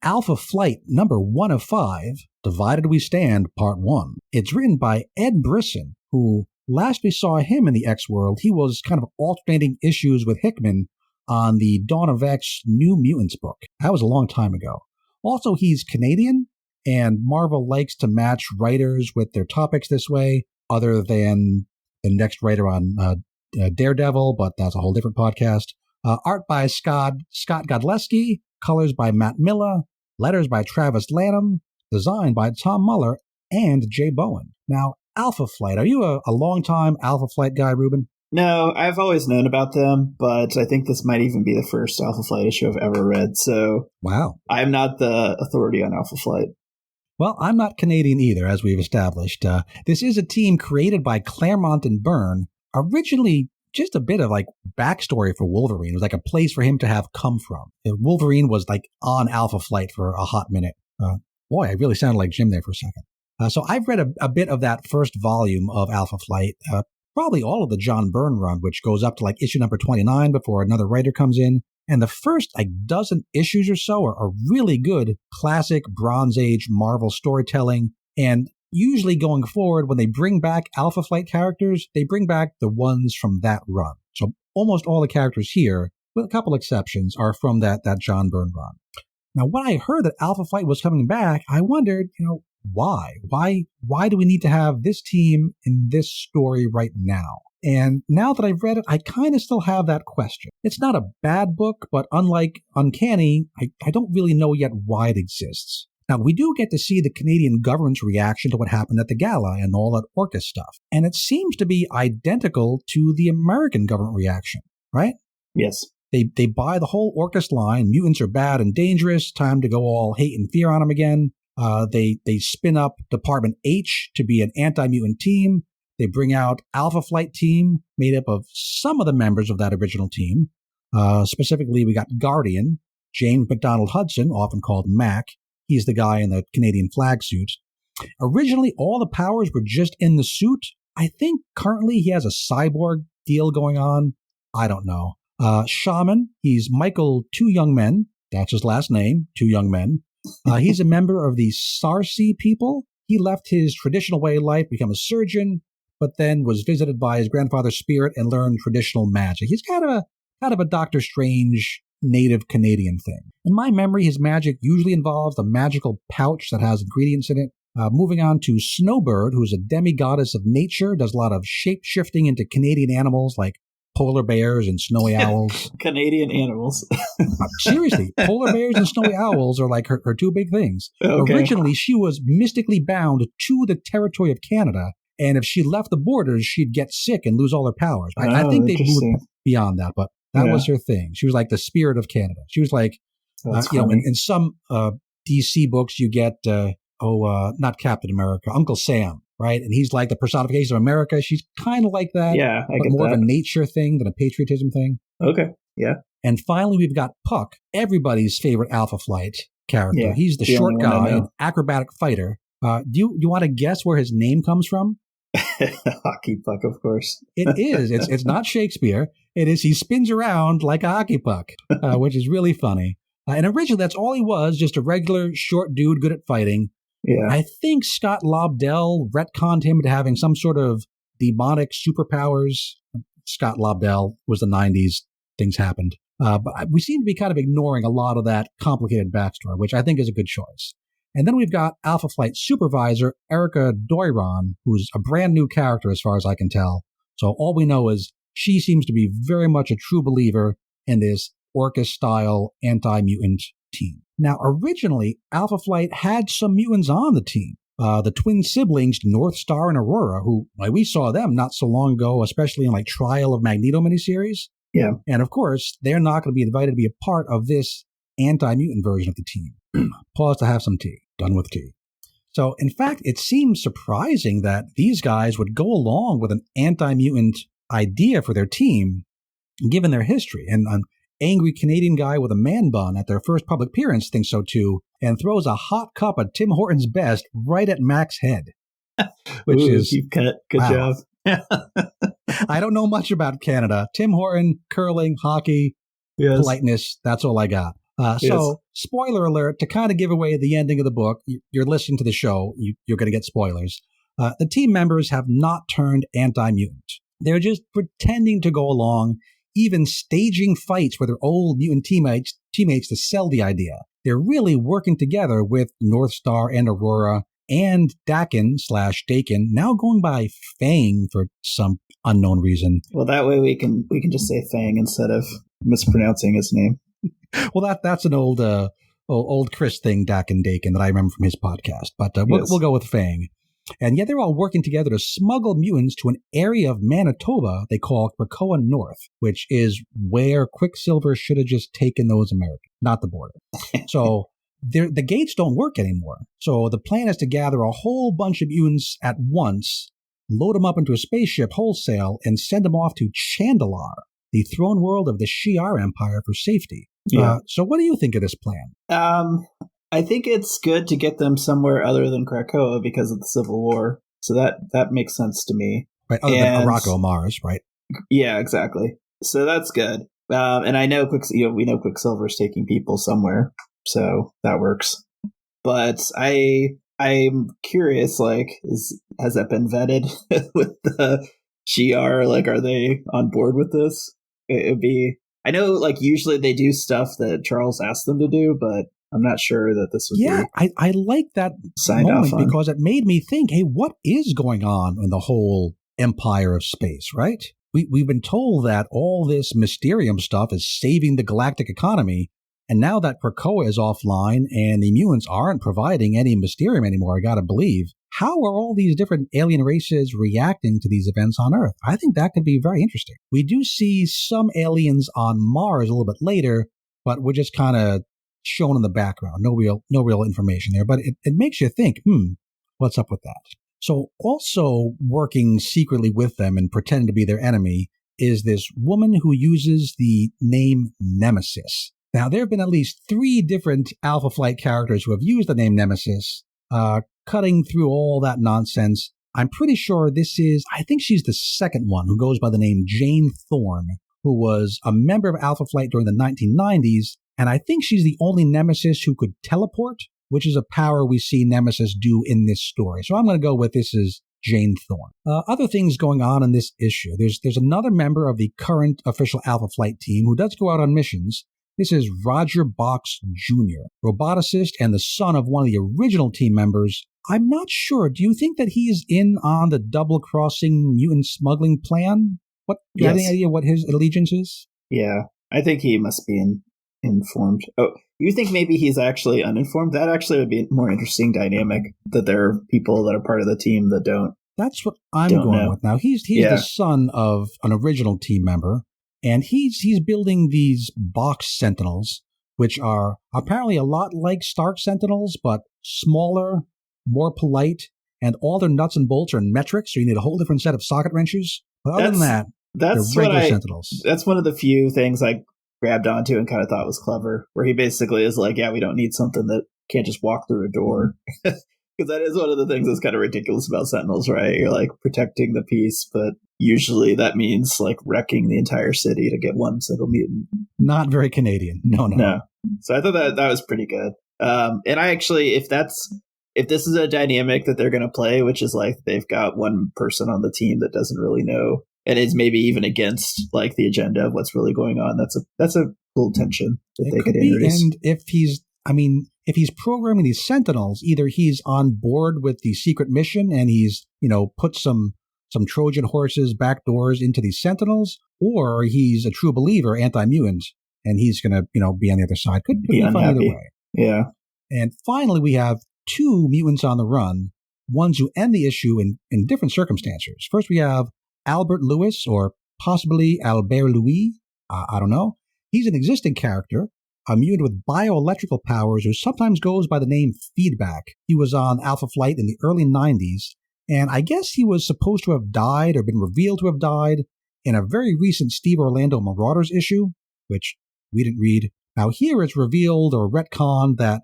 Alpha Flight number 1 of 5, Divided We Stand, Part 1. It's written by Ed Brisson, who, last we saw him in the X-World, he was kind of alternating issues with Hickman on the Dawn of X New Mutants book. That was a long time ago. Also, he's Canadian, and Marvel likes to match writers with their topics this way, other than the next writer on Daredevil, but that's a whole different podcast. Art by Scott Godlewski, colors by Matt Miller, letters by Travis Lanham, designed by Tom Muller and Jay Bowen. Now, Alpha Flight, are you a long-time Alpha Flight guy, Ruben? No, I've always known about them, but I think this might even be the first Alpha Flight issue I've ever read, so wow. I'm not the authority on Alpha Flight. Well, I'm not Canadian either, as we've established. This is a team created by Claremont and Byrne, originally just a bit of like backstory for Wolverine. It was like a place for him to have come from. Wolverine was like on Alpha Flight for a hot minute. Boy, I really sounded like Jim there for a second. So I've read a bit of that first volume of Alpha Flight, probably all of the John Byrne run, which goes up to like issue number 29 before another writer comes in. And the first like dozen issues or so are really good classic Bronze Age Marvel storytelling. And usually going forward, when they bring back Alpha Flight characters, they bring back the ones from that run. So almost all the characters here, with a couple exceptions, are from that John Byrne run. Now, when I heard that Alpha Flight was coming back, I wondered, why? Why do we need to have this team in this story right now? And now that I've read it, I kind of still have that question. It's not a bad book, but unlike Uncanny, I don't really know yet why it exists. Now, we do get to see the Canadian government's reaction to what happened at the gala and all that Orcus stuff. And it seems to be identical to the American government reaction, right? Yes. They buy the whole Orcus line. Mutants are bad and dangerous. Time to go all hate and fear on them again. They spin up Department H to be an anti-mutant team. They bring out Alpha Flight team made up of some of the members of that original team. Specifically, we got Guardian, James McDonald Hudson, often called Mac. He's the guy in the Canadian flag suit. Originally, all the powers were just in the suit. I think currently he has a cyborg deal going on. I don't know. Shaman, he's Michael Two Young Men. That's his last name, Two Young Men. He's a member of the Sarsi people. He left his traditional way of life, become a surgeon, but then was visited by his grandfather's spirit and learned traditional magic. He's kind of a Doctor Strange native Canadian thing. In my memory, his magic usually involves a magical pouch that has ingredients in it. Moving on to Snowbird, who's a demigoddess of nature, does a lot of shape-shifting into Canadian animals like polar bears and snowy owls. Canadian animals. Seriously, polar bears and snowy owls are like her two big things. Okay. Originally, she was mystically bound to the territory of Canada, and if she left the borders, she'd get sick and lose all her powers. I think they moved beyond that, but that was her thing. She was like the spirit of Canada. She was like, in some DC books, you get, not Captain America, Uncle Sam, right? And he's like the personification of America. She's kind of like that. Yeah, I but get more that. of a nature thing than a patriotism thing. Okay, yeah. And finally, we've got Puck, everybody's favorite Alpha Flight character. Yeah, he's the short guy, an acrobatic fighter. Do you want to guess where his name comes from? Hockey puck, of course. It is. It's not Shakespeare. It is. He spins around like a hockey puck, which is really funny. And originally, that's all he was, just a regular short dude good at fighting. Yeah. I think Scott Lobdell retconned him to having some sort of demonic superpowers. Scott Lobdell was the 90s. Things happened. But we seem to be kind of ignoring a lot of that complicated backstory, which I think is a good choice. And then we've got Alpha Flight supervisor Erica Doiron, who's a brand new character as far as I can tell. So all we know is she seems to be very much a true believer in this Orcus-style anti-mutant team. Now, originally, Alpha Flight had some mutants on the team. The twin siblings, North Star and Aurora, who we saw them not so long ago, especially in Trial of Magneto miniseries. Yeah. And of course, they're not going to be invited to be a part of this anti-mutant version of the team. Pause to have some tea. Done with tea. So, in fact, it seems surprising that these guys would go along with an anti-mutant idea for their team, given their history. And an angry Canadian guy with a man bun at their first public appearance thinks so too, and throws a hot cup of Tim Horton's Best right at Mac's head. Which is deep cut. Good job. I don't know much about Canada. Tim Horton, curling, hockey, politeness, that's all I got. So, spoiler alert, to kind of give away the ending of the book, you're listening to the show, you're going to get spoilers. The team members have not turned anti-mutant. They're just pretending to go along, even staging fights with their old mutant teammates to sell the idea. They're really working together with Northstar and Aurora and Dakin/Dakin, now going by Fang for some unknown reason. Well, that way we can just say Fang instead of mispronouncing his name. Well, that's an old Chris thing, Dakin Dakin, that I remember from his podcast. But we'll go with Fang. And yet they're all working together to smuggle mutants to an area of Manitoba they call Krakoa North, which is where Quicksilver should have just taken those Americans, not the border. So the gates don't work anymore. So the plan is to gather a whole bunch of mutants at once, load them up into a spaceship wholesale, and send them off to Chandalar, the throne world of the Shi'ar Empire, for safety. Yeah. So what do you think of this plan? I think it's good to get them somewhere other than Krakoa because of the Civil War. So that makes sense to me. Right, other than Arakko, Mars, right? Yeah, exactly. So that's good. And I know we know Quicksilver's taking people somewhere, so that works. But I'm curious, has that been vetted with the Shi'ar? Are they on board with this? It'd be. I know, usually they do stuff that Charles asked them to do, but I'm not sure that this would be. Yeah, I like that moment because it made me think, hey, what is going on in the whole empire of space, right? We've been told that all this Mysterium stuff is saving the galactic economy, and now that Krakoa is offline and the mutants aren't providing any Mysterium anymore, I gotta believe, how are all these different alien races reacting to these events on Earth? I think that could be very interesting. We do see some aliens on Mars a little bit later, but we're just kind of shown in the background. No real information there, but it makes you think, what's up with that? So also working secretly with them and pretending to be their enemy is this woman who uses the name Nemesis. Now, there have been at least 3 different Alpha Flight characters who have used the name Nemesis, cutting through all that nonsense. I'm pretty sure I think she's the second one who goes by the name Jane Thorne, who was a member of Alpha Flight during the 1990s, and I think she's the only Nemesis who could teleport, which is a power we see Nemesis do in this story. So I'm going to go with this is Jane Thorne. Other things going on in this issue. There's another member of the current official Alpha Flight team who does go out on missions. This is Roger Box Jr., roboticist and the son of one of the original team members. I'm not sure. Do you think that he's in on the double-crossing mutant smuggling plan? Do you have any idea what his allegiance is? Yeah, I think he must be informed. Oh, you think maybe he's actually uninformed? That actually would be a more interesting dynamic, that there are people that are part of the team that don't. That's what I'm going with now. He's the son of an original team member, and he's building these box sentinels, which are apparently a lot like Stark Sentinels, but smaller, more polite, and all their nuts and bolts are in metric, so you need a whole different set of socket wrenches. But other than that, they're regular Sentinels. That's one of the few things I grabbed onto and kind of thought was clever, where he basically is like, yeah, we don't need something that can't just walk through a door. Because that is one of the things that's kind of ridiculous about Sentinels, right? You're protecting the peace, but usually that means wrecking the entire city to get one single mutant. Not very Canadian. No. So I thought that was pretty good. And I actually, if this is a dynamic that they're going to play, which is they've got one person on the team that doesn't really know and is maybe even against the agenda of what's really going on, that's a cool tension that they could introduce. And if he's programming these Sentinels, either he's on board with the secret mission and he's, put some Trojan horses back doors into these Sentinels, or he's a true believer, anti-mutant, and he's going to, be on the other side. Could be fun either way. Yeah. And finally, we have 2 mutants on the run, ones who end the issue in different circumstances. First, we have Albert Lewis, or possibly Albert Louis. I don't know. He's an existing character, a mutant with bioelectrical powers who sometimes goes by the name Feedback. He was on Alpha Flight in the early 90s, and I guess he was supposed to have died or been revealed to have died in a very recent Steve Orlando Marauders issue, which we didn't read. Now here it's revealed or retconned that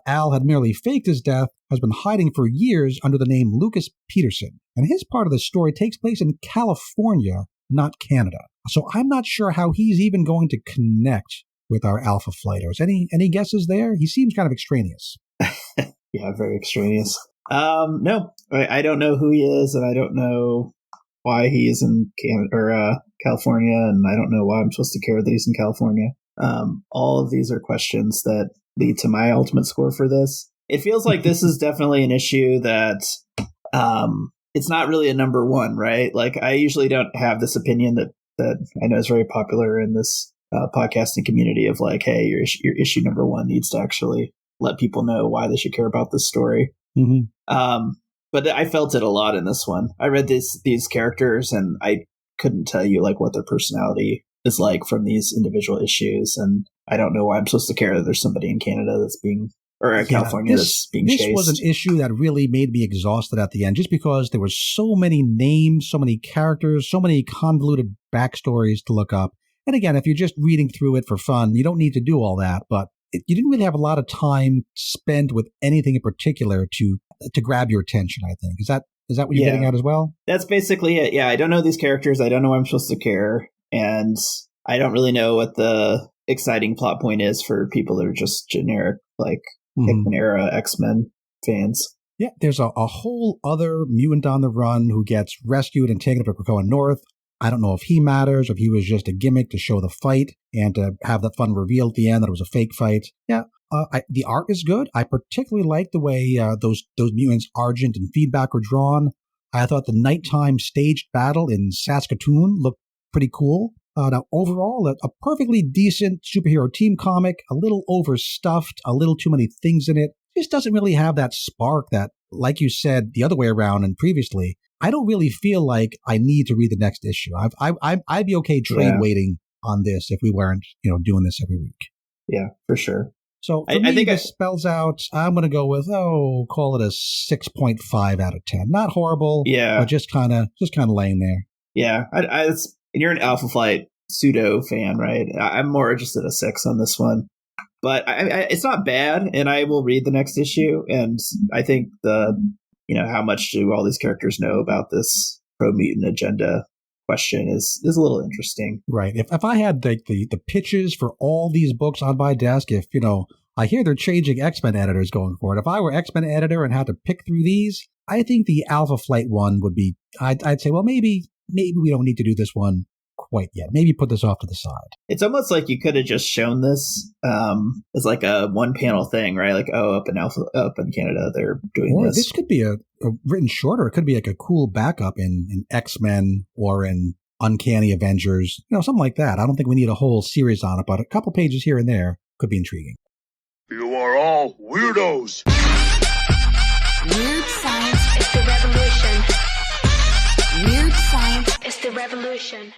Al had merely faked his death, has been hiding for years under the name Lucas Peterson, and his part of the story takes place in California, not Canada. So I'm not sure how he's even going to connect with our Alpha Flighters. Any guesses there? He seems kind of extraneous. Yeah, very extraneous. No, I don't know who he is, and I don't know why he is in California, and I don't know why I'm supposed to care that he's in California. All of these are questions that lead to my ultimate score for this. It feels like this is definitely an issue that it's not really a number one, right? Like, I usually don't have this opinion that I know is very popular in this podcasting community of like, hey, your issue number one needs to actually let people know why they should care about this story. Mm-hmm. But I felt it a lot in this one. I read these characters and I couldn't tell you like what their personality is like from these individual issues, and I don't know why I'm supposed to care that there's somebody in Canada that's being California that's being chased. This was an issue that really made me exhausted at the end, just because there were so many names, so many characters, so many convoluted backstories to look up. And again, if you're just reading through it for fun, you don't need to do all that. But you didn't really have a lot of time spent with anything in particular to grab your attention, I think. Is that what you're getting at as well? That's basically it. Yeah, I don't know these characters. I don't know why I'm supposed to care. And I don't really know what the exciting plot point is for people that are just generic, like Hickman-era X-Men fans. Yeah, there's a whole other mutant on the run who gets rescued and taken up to Krakoa North. I don't know if he matters, or if he was just a gimmick to show the fight and to have that fun reveal at the end that it was a fake fight. Yeah, the art is good. I particularly like the way those mutants, Argent and Feedback, were drawn. I thought the nighttime staged battle in Saskatoon looked pretty cool. Now, overall, a perfectly decent superhero team comic, a little overstuffed, a little too many things in it. Just doesn't really have that spark that, like you said the other way around and previously, I don't really feel like I need to read the next issue. I'd be okay trade waiting on this if we weren't, doing this every week. Yeah, for sure. So for me, I think this spells out, I'm going to go with, call it a 6.5 out of 10. Not horrible, but just kind of laying there. Yeah, you're an Alpha Flight pseudo fan, right? I'm more just at a 6 on this one. But it's not bad, and I will read the next issue. And I think how much do all these characters know about this pro-mutant agenda question is a little interesting. Right. If I had the pitches for all these books on my desk, I hear they're changing X-Men editors going forward. If I were X-Men editor and had to pick through these, I think the Alpha Flight one would be, I'd say, well, maybe we don't need to do this one quite yet. Maybe put this off to the side. It's almost like you could have just shown this as like a one panel thing, right? Like, up in Canada, they're doing this. This could be a written shorter. It could be like a cool backup in X-Men or in Uncanny Avengers, something like that. I don't think we need a whole series on it, but a couple pages here and there could be intriguing. You are all weirdos. Weird science is the revolution. Weird science is the revolution.